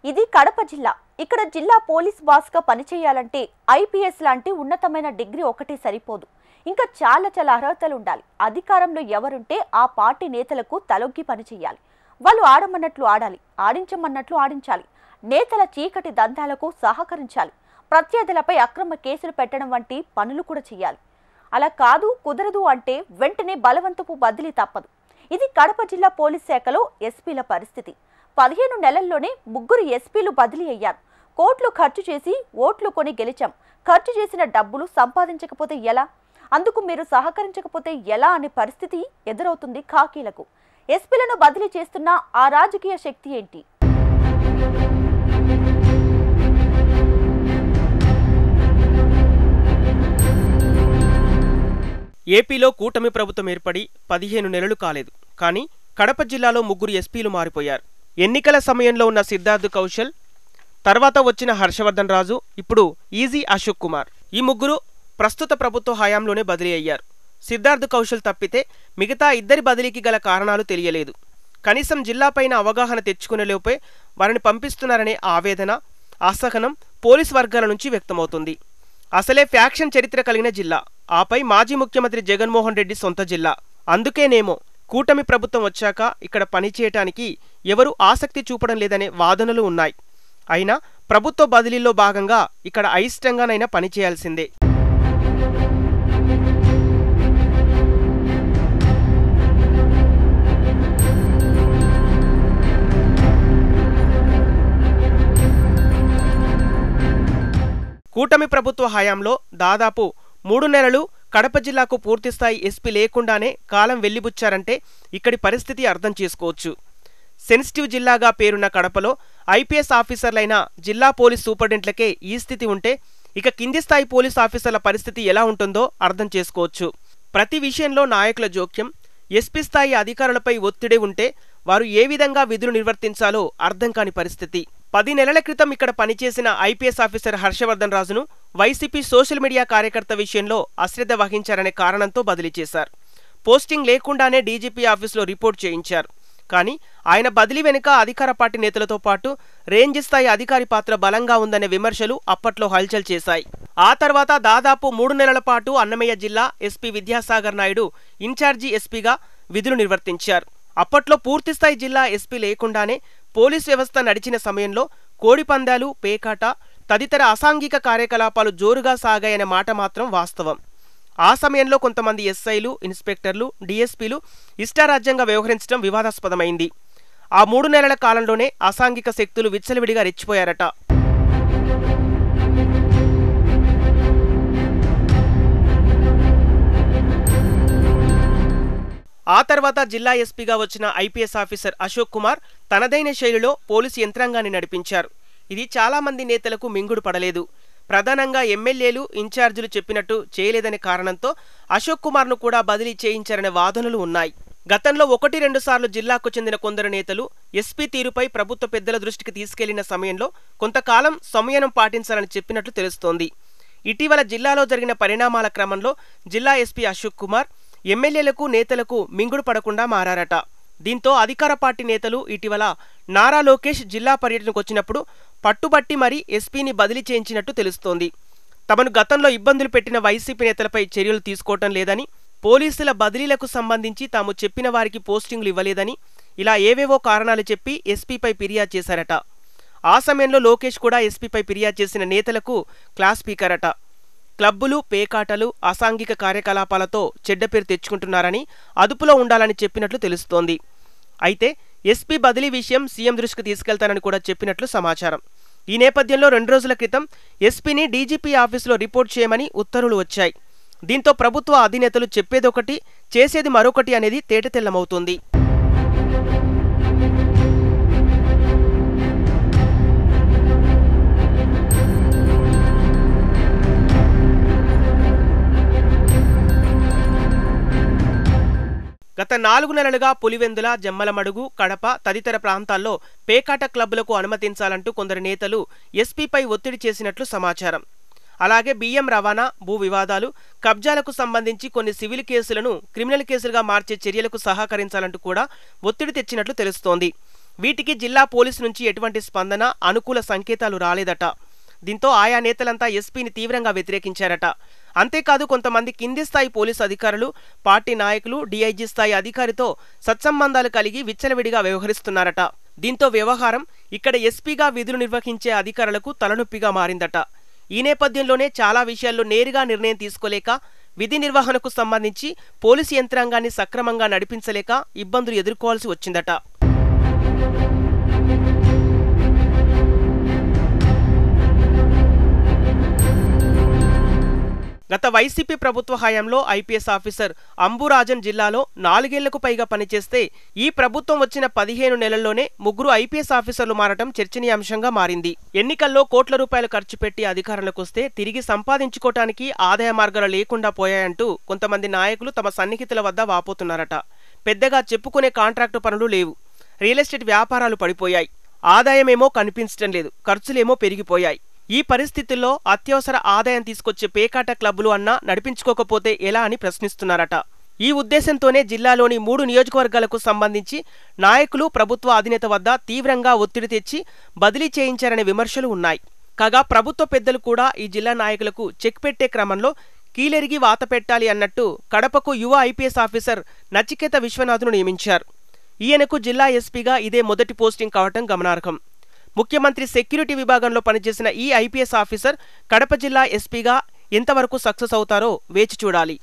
ఇది కడప జిల్లా. ఇక్కడ జిల్లా పోలీస్ బాస్గా పనిచేయాలంటే ఐపీఎస్ లాంటి ఉన్నతమైన డిగ్రీ ఒకటి సరిపోదు. ఇంకా చాలా అర్హతలు ఉండాలి. అధికారంలో ఎవరుంటే ఆ పార్టీ నేతలకు తలొగ్గి పనిచేయాలి. వాళ్ళు ఆడమన్నట్లు ఆడాలి, ఆడించమన్నట్లు ఆడించాలి. నేతల చీకటి దందాలకు సహకరించాలి. ప్రత్యర్థులపై అక్రమ కేసులు పెట్టడం వంటి పనులు కూడా చేయాలి. అలా కాదు, కుదరదు అంటే వెంటనే బలవంతపు బదిలీ తప్పదు. ఇది కడప జిల్లా పోలీస్ శాఖలో ఎస్పీల పరిస్థితి. 15 నెలల్లోనే 3 ఎస్పీలు బదిలీ అయ్యారు. కోట్లు ఖర్చు చేసి ఓట్లు కొని గెలిచాం. ఖర్చు చేసిన డబ్బులు సంపాదించకపోతే ఎలా? అందుకు మీరు సహకరించకపోతే ఎలా అనే పరిస్థితి ఎదురవుతుంది ఖాకీలకు. ఎస్పీలను బదిలీ చేస్తున్న ఆ రాజకీయ శక్తి ఏంటి? ఏపీలో కూటమి ప్రభుత్వం ఏర్పడి 15 నెలలు కాలేదు. కానీ కడప జిల్లాలో 3 ఎస్పీలు మారిపోయారు. ఎన్నికల సమయంలో ఉన్న సిద్ధార్థ్ కౌశల్, తర్వాత వచ్చిన హర్షవర్ధన్ రాజు, ఇప్పుడు ఈజీ అశోక్ కుమార్. ఈ 3 ప్రస్తుత ప్రభుత్వ హయాంలోనే బదిలీ అయ్యారు. సిద్ధార్థ్ కౌశల్ తప్పితే మిగతా 2 బదిలీకి గల కారణాలు తెలియలేదు. కనీసం జిల్లాపైన అవగాహన తెచ్చుకునేలోపే వారిని పంపిస్తున్నారనే ఆవేదన, అసహనం పోలీస్ వర్గాల నుంచి వ్యక్తమవుతుంది. అసలే ఫ్యాక్షన్ చరిత్ర కలిగిన జిల్లా, ఆపై మాజీ ముఖ్యమంత్రి జగన్మోహన్ రెడ్డి సొంత జిల్లా. అందుకేనేమో కూటమి ప్రభుత్వం వచ్చాక ఇక్కడ పనిచేయటానికి ఎవరూ ఆసక్తి చూపడం లేదనే వాదనలు ఉన్నాయి. అయినా ప్రభుత్వ బదిలీలో భాగంగా ఇక్కడ అయిష్టంగానైనా పనిచేయాల్సిందే. కూటమి ప్రభుత్వ హయాంలో దాదాపు 3 నెలలు కడప జిల్లాకు పూర్తిస్థాయి ఎస్పీ లేకుండానే కాలం వెళ్లిబుచ్చారంటే ఇక్కడి పరిస్థితి అర్థం చేసుకోవచ్చు. సెన్సిటివ్ జిల్లాగా పేరున్న కడపలో ఐపీఎస్ ఆఫీసర్లైన జిల్లా పోలీస్ సూపరింటెండెంట్లకే ఈ స్థితి ఉంటే ఇక కింది స్థాయి పోలీస్ ఆఫీసర్ల పరిస్థితి ఎలా ఉంటుందో అర్థం చేసుకోవచ్చు. ప్రతి విషయంలో నాయకుల జోక్యం, ఎస్పీ స్థాయి అధికారులపై ఒత్తిడి ఉంటే వారు ఏ విధంగా విధులు నిర్వర్తించాలో అర్థం కాని పరిస్థితి. 10 నెలల క్రితం ఇక్కడ పనిచేసిన ఐపీఎస్ ఆఫీసర్ హర్షవర్ధన్ రాజును వైసీపీ సోషల్ మీడియా కార్యకర్త విషయంలో అశ్రద్ధ వహించారనే కారణంతో బదిలీ చేశారు. పోస్టింగ్ లేకుండానే డీజీపీ ఆఫీసులో రిపోర్ట్ చేయించారు. కానీ ఆయన బదిలీ వెనుక అధికార పార్టీ నేతలతో పాటు రేంజ్ స్థాయి అధికారి పాత్ర బలంగా ఉందనే విమర్శలు అప్పట్లో హల్చల్ చేశాయి. ఆ తర్వాత దాదాపు 3 నెలల పాటు అన్నమయ్య జిల్లా ఎస్పీ విద్యాసాగర్ నాయుడు ఇన్ఛార్జి ఎస్పీగా విధులు నిర్వర్తించారు. అప్పట్లో పూర్తిస్థాయి జిల్లా ఎస్పీ లేకుండానే పోలీస్ వ్యవస్థ నడిచిన సమయంలో కోడిపందాలు, పేకాట తదితర అసాంఘిక కార్యకలాపాలు జోరుగా సాగాయనే మాట మాత్రం వాస్తవం. ఆ సమయంలో కొంతమంది ఎస్ఐలు, ఇన్స్పెక్టర్లు, డీఎస్పీలు ఇష్టారాజ్యంగా వ్యవహరించడం వివాదాస్పదమైంది. ఆ 3 నెలల కాలంలోనే అసాంఘిక శక్తులు విచ్చలవిడిగా రెచ్చిపోయారట. ఆ తర్వాత జిల్లా ఎస్పీగా వచ్చిన ఐపీఎస్ ఆఫీసర్ అశోక్ కుమార్ తనదైన శైలిలో పోలీసు యంత్రాంగాన్ని నడిపించారు. ఇది చాలామంది నేతలకు మింగుడు పడలేదు. ప్రధానంగా ఎమ్మెల్యేలు, ఇన్ఛార్జీలు చెప్పినట్టు చేయలేదనే కారణంతో అశోక్ కుమార్ను కూడా బదిలీ చేయించారనే వాదనలు ఉన్నాయి. గతంలో 1-2 సార్లు జిల్లాకు చెందిన కొందరు నేతలు ఎస్పీ తీరుపై ప్రభుత్వ పెద్దల దృష్టికి తీసుకెళ్లిన సమయంలో కొంతకాలం సంయమనం పాటించాలని చెప్పినట్లు తెలుస్తోంది. ఇటీవల జిల్లాలో జరిగిన పరిణామాల క్రమంలో జిల్లా ఎస్పీ అశోక్ కుమార్ ఎమ్మెల్యేలకు, నేతలకు మింగుడు పడకుండా మారారట. దీంతో అధికార పార్టీ నేతలు ఇటీవల నారా లోకేష్ జిల్లా పర్యటనకు వచ్చినప్పుడు పట్టుబట్టి మరీ ఎస్పీని బదిలీ చేయించినట్టు తెలుస్తోంది. తమను గతంలో ఇబ్బందులు పెట్టిన వైసీపీ నేతలపై చర్యలు తీసుకోవటం లేదని, పోలీసుల బదిలీలకు సంబంధించి తాము చెప్పిన వారికి పోస్టింగ్లు ఇవ్వలేదని, ఇలా ఏవేవో కారణాలు చెప్పి ఎస్పీపై ఫిర్యాదు చేశారట. ఆ సమయంలో లోకేష్ కూడా ఎస్పీపై ఫిర్యాదు చేసిన నేతలకు క్లాస్ స్పీకర్ అట. క్లబ్బులు, పేకాటలు, అసాంఘిక కార్యకలాపాలతో చెడ్డ పేరు తెచ్చుకుంటున్నారని, అదుపులో ఉండాలని చెప్పినట్లు తెలుస్తోంది. అయితే ఎస్పీ బదిలీ విషయం సీఎం దృష్టికి తీసుకెళ్తానని కూడా చెప్పినట్లు సమాచారం. ఈ నేపథ్యంలో 2 రోజుల క్రితం ఎస్పీని డీజీపీ ఆఫీసులో రిపోర్ట్ చేయమని ఉత్తర్వులు వచ్చాయి. దీంతో ప్రభుత్వ అధినేతలు చెప్పేదొకటి, చేసేది మరొకటి అనేది తేటతెల్లమవుతోంది. గత 4 నెలలుగా పులివెందుల, జమ్మలమడుగు, కడప తదితర ప్రాంతాల్లో పేకాట క్లబ్బులకు అనుమతించాలంటూ కొందరు నేతలు ఎస్పీపై ఒత్తిడి చేసినట్లు సమాచారం. అలాగే బియ్యం రవాణా, భూ వివాదాలు, కబ్జాలకు సంబంధించి కొన్ని సివిల్ కేసులను క్రిమినల్ కేసులుగా మార్చే చర్యలకు సహకరించాలంటూ కూడా ఒత్తిడి తెచ్చినట్లు తెలుస్తోంది. వీటికి జిల్లా పోలీసు నుంచి ఎటువంటి స్పందన, అనుకూల సంకేతాలు రాలేదట. దీంతో ఆయా నేతలంతా ఎస్పీని తీవ్రంగా వ్యతిరేకించారట. అంతేకాదు కొంతమంది కింది స్థాయి పోలీసు అధికారులు, పార్టీ నాయకులు, డీఐజీ స్థాయి అధికారితో సత్సంబంధాలు కలిగి విచ్చలవిడిగా వ్యవహరిస్తున్నారట. దీంతో వ్యవహారం ఇక్కడ ఎస్పీగా విధులు నిర్వహించే అధికారులకు తలనొప్పిగా మారిందట. ఈ నేపథ్యంలోనే చాలా విషయాల్లో నేరుగా నిర్ణయం తీసుకోలేక, విధి నిర్వహణకు సంబంధించి పోలీసు యంత్రాంగాన్ని సక్రమంగా నడిపించలేక ఇబ్బందులు ఎదుర్కోవాల్సి వచ్చిందట. గత వైసీపీ ప్రభుత్వ హయాంలో ఐపీఎస్ ఆఫీసర్ అంబురాజన్ జిల్లాలో 4 ఏళ్లకు పైగా పనిచేస్తే ఈ ప్రభుత్వం వచ్చిన 15 నెలల్లోనే 3 ఐపీఎస్ ఆఫీసర్లు మారటం చర్చనీయాంశంగా మారింది. ఎన్నికల్లో కోట్ల రూపాయలు ఖర్చు పెట్టి అధికారంలోకి వస్తే తిరిగి సంపాదించుకోవటానికి ఆదాయ మార్గాలు లేకుండా పోయాయంటూ కొంతమంది నాయకులు తమ సన్నిహితుల వద్ద వాపోతున్నారట. పెద్దగా చెప్పుకునే కాంట్రాక్టు పనులు లేవు, రియల్ ఎస్టేట్ వ్యాపారాలు పడిపోయాయి, ఆదాయమేమో కనిపించడం లేదు, ఖర్చులేమో పెరిగిపోయాయి. ఈ పరిస్థితుల్లో అత్యవసర ఆదాయం తీసుకొచ్చే పేకాట క్లబ్బులు అన్నా నడిపించుకోకపోతే ఎలా అని ప్రశ్నిస్తున్నారట. ఈ ఉద్దేశంతోనే జిల్లాలోని 3 నియోజకవర్గాలకు సంబంధించి నాయకులు ప్రభుత్వ అధినేత వద్ద తీవ్రంగా ఒత్తిడి తెచ్చి బదిలీ చేయించారనే విమర్శలు ఉన్నాయి. కాగా ప్రభుత్వ పెద్దలు కూడా ఈ జిల్లా నాయకులకు చెక్ పెట్టే క్రమంలో కీలెరిగి వాత పెట్టాలి అన్నట్టు కడపకు యువ ఐపీఎస్ ఆఫీసర్ నచికేత విశ్వనాథ్ను నియమించారు. ఈయనకు జిల్లా ఎస్పీగా ఇదే మొదటి పోస్టింగ్ కావటం గమనార్హం. ముఖ్యమంత్రి సెక్యూరిటీ విభాగంలో పనిచేసిన ఈ ఐపీఎస్ ఆఫీసర్ కడప జిల్లా ఎస్పీగా ఎంతవరకు సక్సెస్ అవుతారో వేచి చూడాలి.